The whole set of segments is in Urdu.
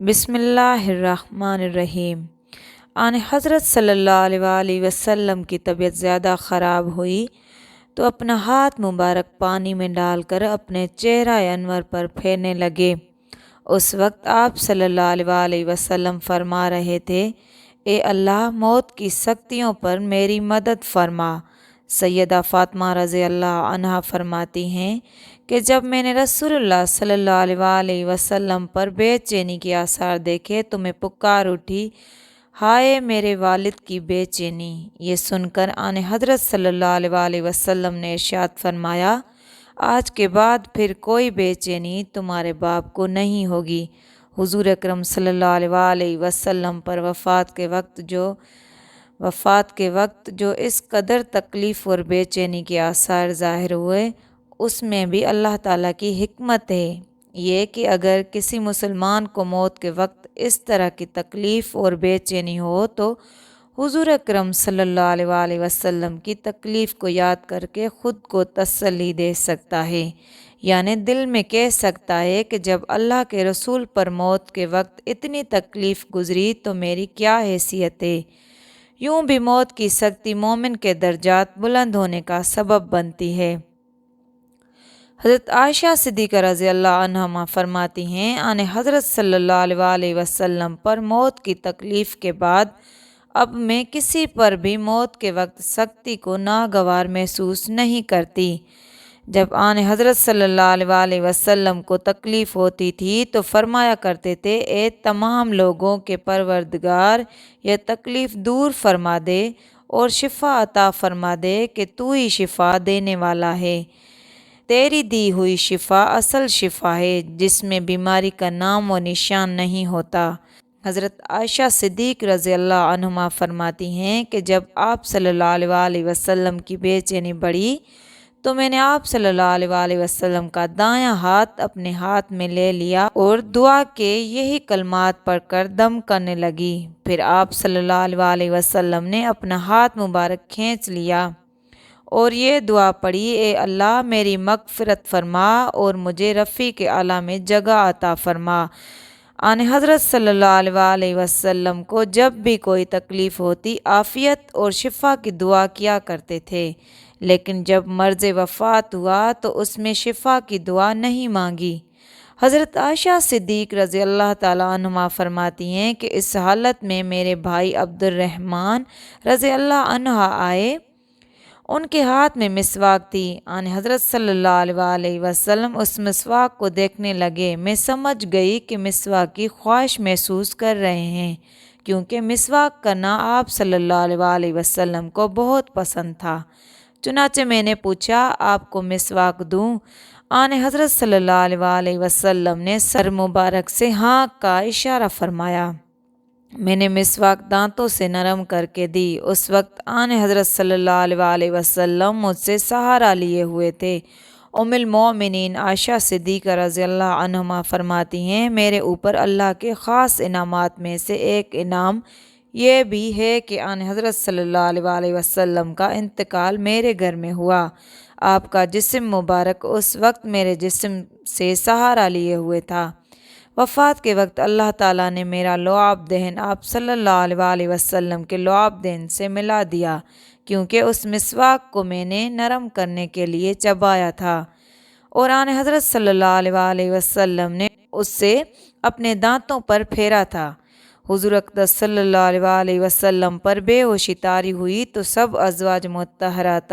بسم اللہ الرحمن الرحیم۔ آن حضرت صلی اللہ علیہ وسلم کی طبیعت زیادہ خراب ہوئی تو اپنا ہاتھ مبارک پانی میں ڈال کر اپنے چہرہ انور پر پھیرنے لگے۔ اس وقت آپ صلی اللہ علیہ وسلم فرما رہے تھے، اے اللہ، موت کی سختیوں پر میری مدد فرما۔ سیدہ فاطمہ رضی اللہ عنہا فرماتی ہیں کہ جب میں نے رسول اللہ صلی اللہ علیہ وسلم پر بے چینی کے آثار دیکھے تو میں پکار اٹھی، ہائے میرے والد کی بے چینی۔ یہ سن کر آن حضرت صلی اللہ علیہ وسلم نے ارشاد فرمایا، آج کے بعد پھر کوئی بے چینی تمہارے باپ کو نہیں ہوگی۔ حضور اکرم صلی اللہ علیہ وسلم پر وفات کے وقت جو اس قدر تکلیف اور بے چینی کے آثار ظاہر ہوئے، اس میں بھی اللہ تعالیٰ کی حکمت ہے، یہ کہ اگر کسی مسلمان کو موت کے وقت اس طرح کی تکلیف اور بے چینی ہو تو حضور اکرم صلی اللہ علیہ وسلم کی تکلیف کو یاد کر کے خود کو تسلی دے سکتا ہے، یعنی دل میں کہہ سکتا ہے کہ جب اللہ کے رسول پر موت کے وقت اتنی تکلیف گزری تو میری کیا حیثیت ہے۔ یوں بھی موت کی سختی مومن کے درجات بلند ہونے کا سبب بنتی ہے۔ حضرت عائشہ صدیقہ رضی اللہ عنہا فرماتی ہیں، آن حضرت صلی اللہ علیہ وسلم پر موت کی تکلیف کے بعد اب میں کسی پر بھی موت کے وقت سختی کو ناگوار محسوس نہیں کرتی۔ جب آن حضرت صلی اللہ علیہ وسلم کو تکلیف ہوتی تھی تو فرمایا کرتے تھے، اے تمام لوگوں کے پروردگار، یہ تکلیف دور فرما دے اور شفا عطا فرما دے کہ تو ہی شفا دینے والا ہے۔ تیری دی ہوئی شفا اصل شفا ہے جس میں بیماری کا نام و نشان نہیں ہوتا۔ حضرت عائشہ صدیق رضی اللہ عنہا فرماتی ہیں کہ جب آپ صلی اللہ علیہ وسلم کی بے چینی بڑھی تو میں نے آپ صلی اللہ علیہ وسلم کا دایاں ہاتھ اپنے ہاتھ میں لے لیا اور دعا کے یہی کلمات پڑھ کر دم کرنے لگی۔ پھر آپ صلی اللہ علیہ وسلم نے اپنا ہاتھ مبارک کھینچ لیا اور یہ دعا پڑھی، اے اللہ میری مغفرت فرما اور مجھے رفیق اعلیٰ میں جگہ عطا فرما۔ آن حضرت صلی اللہ علیہ وسلم کو جب بھی کوئی تکلیف ہوتی عافیت اور شفا کی دعا کیا کرتے تھے، لیکن جب مرض وفات ہوا تو اس میں شفا کی دعا نہیں مانگی۔ حضرت عائشہ صدیق رضی اللہ تعالیٰ عنہا فرماتی ہیں کہ اس حالت میں میرے بھائی عبد الرحمن رضی اللہ عنہ آئے، ان کے ہاتھ میں مسواک تھی۔ آن حضرت صلی اللہ علیہ وسلم اس مسواک کو دیکھنے لگے۔ میں سمجھ گئی کہ مسواک کی خواہش محسوس کر رہے ہیں، کیونکہ مسواک کرنا آپ صلی اللہ علیہ وسلم کو بہت پسند تھا۔ چنانچہ میں نے پوچھا، آپ کو مسواک دوں؟ آن حضرت صلی اللہ علیہ وسلم نے سر مبارک سے ہاں کا اشارہ فرمایا۔ میں نے مسواک دانتوں سے نرم کر کے دی۔ اس وقت آن حضرت صلی اللہ علیہ وسلم مجھ سے سہارا لیے ہوئے تھے۔ ام المومنین عائشہ صدیقہ رضی اللہ عنہا فرماتی ہیں، میرے اوپر اللہ کے خاص انعامات میں سے ایک انعام یہ بھی ہے کہ آن حضرت صلی اللہ علیہ وسلم کا انتقال میرے گھر میں ہوا۔ آپ کا جسم مبارک اس وقت میرے جسم سے سہارا لیے ہوئے تھا۔ وفات کے وقت اللہ تعالیٰ نے میرا لعاب دہن آپ صلی اللہ علیہ وسلم کے لعاب دہن سے ملا دیا، کیونکہ اس مسواک کو میں نے نرم کرنے کے لیے چبایا تھا، اور آن حضرت صلی اللہ علیہ وسلم نے اس سے اپنے دانتوں پر پھیرا تھا۔ حضور اقدس صلی اللہ علیہ وسلم پر بے ہوشی طاری ہوئی تو سب ازواج مطہرات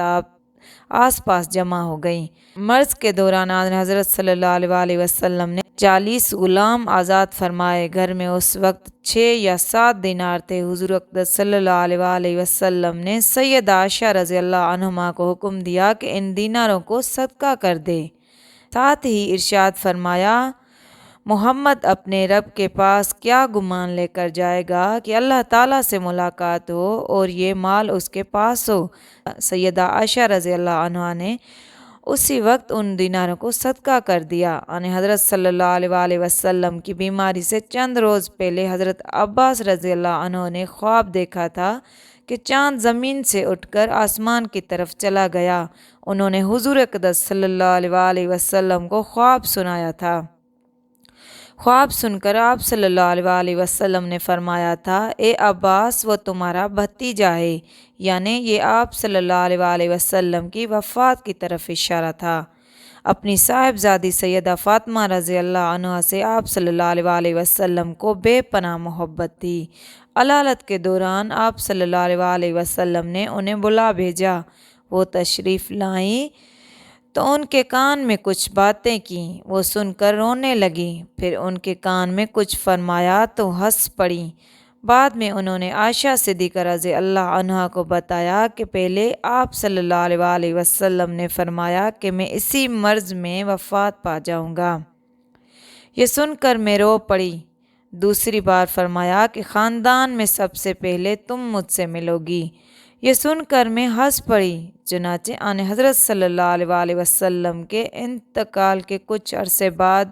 آس پاس جمع ہو گئیں۔ مرض کے دوران آن حضرت صلی اللہ علیہ وسلم نے 40 غلام آزاد فرمائے۔ گھر میں اس وقت 6 یا 7 دینار تھے۔ حضور اقدس صلی اللہ علیہ وسلم نے سیدہ عائشہ رضی اللہ عنہا کو حکم دیا کہ ان دیناروں کو صدقہ کر دے۔ ساتھ ہی ارشاد فرمایا، محمد اپنے رب کے پاس کیا گمان لے کر جائے گا کہ اللہ تعالیٰ سے ملاقات ہو اور یہ مال اس کے پاس ہو۔ سیدہ عائشہ رضی اللہ عنہا نے اسی وقت ان دیناروں کو صدقہ کر دیا۔ آن حضرت صلی اللہ علیہ وسلم کی بیماری سے چند روز پہلے حضرت عباس رضی اللہ عنہ نے خواب دیکھا تھا کہ چاند زمین سے اٹھ کر آسمان کی طرف چلا گیا۔ انہوں نے حضور اقدس صلی اللہ علیہ وسلم کو خواب سنایا تھا۔ خواب سن کر آپ صلی اللہ علیہ وسلم نے فرمایا تھا، اے عباس، وہ تمہارا بھتیجا ہے، یعنی یہ آپ صلی اللہ علیہ وسلم کی وفات کی طرف اشارہ تھا۔ اپنی صاحبزادی سیدہ فاطمہ رضی اللہ عنہا سے آپ صلی اللہ علیہ وسلم کو بے پناہ محبت تھی۔ علالت کے دوران آپ صلی اللہ علیہ وسلم نے انہیں بلا بھیجا۔ وہ تشریف لائیں تو ان کے کان میں کچھ باتیں کیں، وہ سن کر رونے لگیں، پھر ان کے کان میں کچھ فرمایا تو ہنس پڑیں۔ بعد میں انہوں نے عائشہ صدیقہ رضی اللہ عنہا کو بتایا کہ پہلے آپ صلی اللہ علیہ وسلم نے فرمایا کہ میں اسی مرض میں وفات پا جاؤں گا۔ یہ سن کر میں رو پڑی۔ دوسری بار فرمایا کہ خاندان میں سب سے پہلے تم مجھ سے ملو گی۔ یہ سن کر میں ہنس پڑی۔ چنانچہ آن حضرت صلی اللہ علیہ وسلم کے انتقال کے کچھ عرصے بعد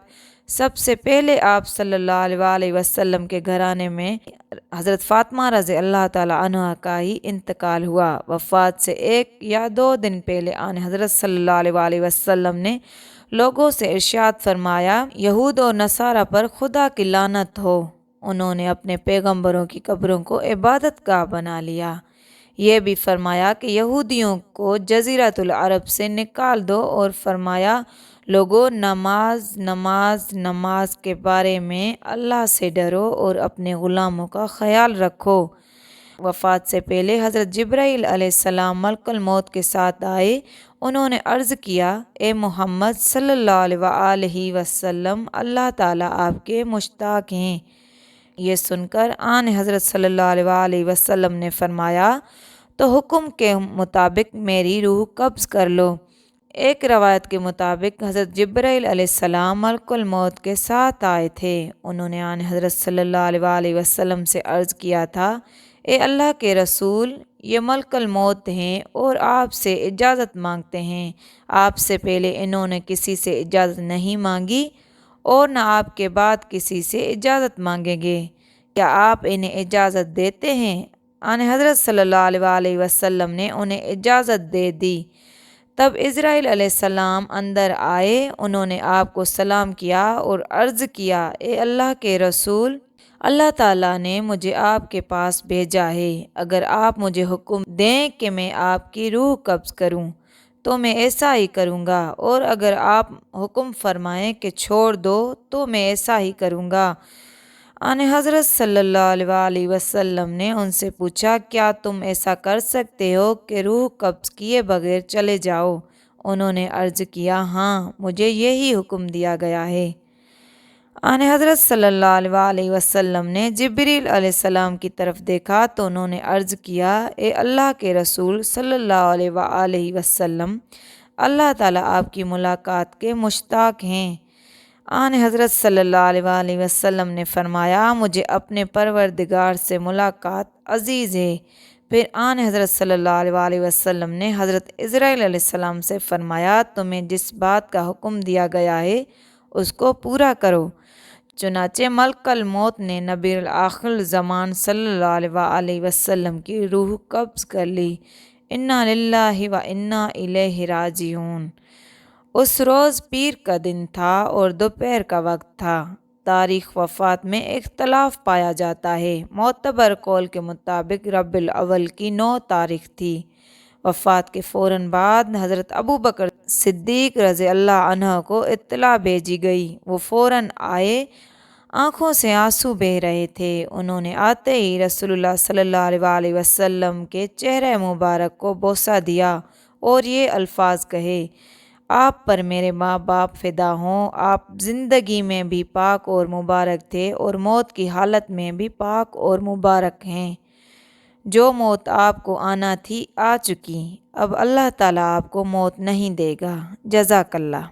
سب سے پہلے آپ صلی اللہ علیہ وسلم کے گھرانے میں حضرت فاطمہ رضی اللہ تعالی عنہا کا ہی انتقال ہوا۔ وفات سے 1 یا 2 دن پہلے آن حضرت صلی اللہ علیہ وسلم نے لوگوں سے ارشاد فرمایا، یہود و نصارہ پر خدا کی لعنت ہو، انہوں نے اپنے پیغمبروں کی قبروں کو عبادت گاہ بنا لیا۔ یہ بھی فرمایا کہ یہودیوں کو جزیرۃ العرب سے نکال دو، اور فرمایا، لوگوں، نماز نماز نماز کے بارے میں اللہ سے ڈرو اور اپنے غلاموں کا خیال رکھو۔ وفات سے پہلے حضرت جبرائیل علیہ السلام ملک الموت کے ساتھ آئے۔ انہوں نے عرض کیا، اے محمد صلی اللہ علیہ وسلم، اللہ تعالیٰ آپ کے مشتاق ہیں۔ یہ سن کر آن حضرت صلی اللہ علیہ وسلم نے فرمایا، تو حکم کے مطابق میری روح قبض کر لو۔ ایک روایت کے مطابق حضرت جبرائیل علیہ السلام ملک الموت کے ساتھ آئے تھے۔ انہوں نے آن حضرت صلی اللہ علیہ وسلم سے عرض کیا تھا، اے اللہ کے رسول، یہ ملک الموت ہیں اور آپ سے اجازت مانگتے ہیں۔ آپ سے پہلے انہوں نے کسی سے اجازت نہیں مانگی اور نہ آپ کے بعد کسی سے اجازت مانگیں گے۔ کیا آپ انہیں اجازت دیتے ہیں؟ آن حضرت صلی اللہ علیہ وسلم نے انہیں اجازت دے دی۔ تب اسرائیل علیہ السلام اندر آئے۔ انہوں نے آپ کو سلام کیا اور عرض کیا، اے اللہ کے رسول، اللہ تعالیٰ نے مجھے آپ کے پاس بھیجا ہے۔ اگر آپ مجھے حکم دیں کہ میں آپ کی روح قبض کروں تو میں ایسا ہی کروں گا، اور اگر آپ حکم فرمائیں کہ چھوڑ دو تو میں ایسا ہی کروں گا۔ آن حضرت صلی اللہ علیہ وسلم نے ان سے پوچھا، کیا تم ایسا کر سکتے ہو کہ روح قبض کیے بغیر چلے جاؤ؟ انہوں نے عرض کیا، ہاں، مجھے یہی حکم دیا گیا ہے۔ آن حضرت صلی اللہ علیہ وسلم نے جبریل علیہ السلام کی طرف دیکھا تو انہوں نے عرض کیا، اے اللہ کے رسول صلی اللہ علیہ وسلم، اللہ تعالیٰ آپ کی ملاقات کے مشتاق ہیں۔ آن حضرت صلی اللہ علیہ وسلم نے فرمایا، مجھے اپنے پروردگار سے ملاقات عزیز ہے۔ پھر آن حضرت صلی اللہ علیہ وسلم نے حضرت اسرائیل علیہ السلام سے فرمایا، تمہیں جس بات کا حکم دیا گیا ہے اس کو پورا کرو۔ چنانچہ ملک الموت نے نبی الآخر زمان صلی اللہ علیہ وسلم کی روح قبض کر لی۔ انا للہ و انا الیہ راجعون۔ اس روز پیر کا دن تھا اور دوپہر کا وقت تھا۔ تاریخ وفات میں اختلاف پایا جاتا ہے۔ معتبر قول کے مطابق ربیع الاول کی 9 تاریخ تھی۔ وفات کے فوراً بعد حضرت ابوبکر صدیق رضی اللہ عنہ کو اطلاع بھیجی گئی۔ وہ فوراً آئے، آنکھوں سے آنسو بہہ رہے تھے۔ انہوں نے آتے ہی رسول اللہ صلی اللہ علیہ وسلم کے چہرہ مبارک کو بوسہ دیا اور یہ الفاظ کہے، آپ پر میرے ماں باپ فدا ہوں، آپ زندگی میں بھی پاک اور مبارک تھے اور موت کی حالت میں بھی پاک اور مبارک ہیں۔ جو موت آپ کو آنا تھی آ چکی، اب اللہ تعالیٰ آپ کو موت نہیں دے گا۔ جزاک اللہ۔